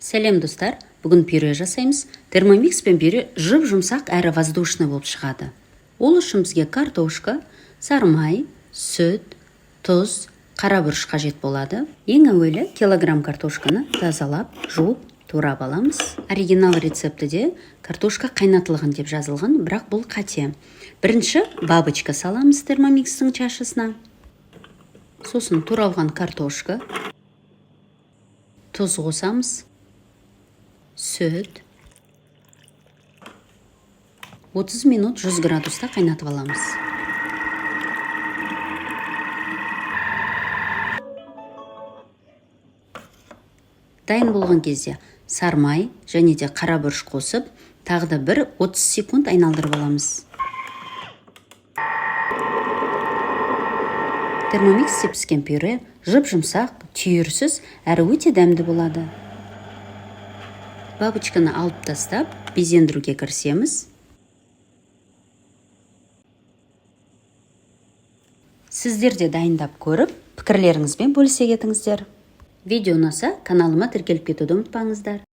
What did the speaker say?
Сәлем достар, бүгін пюре жасаймыз. Термомикс пен пюре жып-жұмсақ әрі воздушный болып шығады. Ол үшін бізге картошка, сары май, сүт, тұз, қара бұрыш қажет болады. Ең әуелі килограмм картошканы тазалап, жуып, турап аламыз. Оригинал рецептіде картошка қайнатылған деп жазылған, бірақ бұл қате. Бірінші бабочка саламыз термомикстің чашысына. Сосын туралған картошка, тұз қосамыз, сүт, 30 минут 100 градуста қайнатып аламыз. Дайын болған кезде сары май және де қара бұрыш қосып, тағы да 30 секунд айналдырып аламыз. Термомиксте піскен пюре жып-жұмсақ, түйірсіз, әрі өте дәмді болады. Бабочканы алып тастап, безендіруге кірісеміз. Сіздер де дайындап көріп, пікірлеріңізбен бөлісе кетіңіздер. Видео ұнаса, каналыма тіркеліп кетуді ұмытпаңыздар.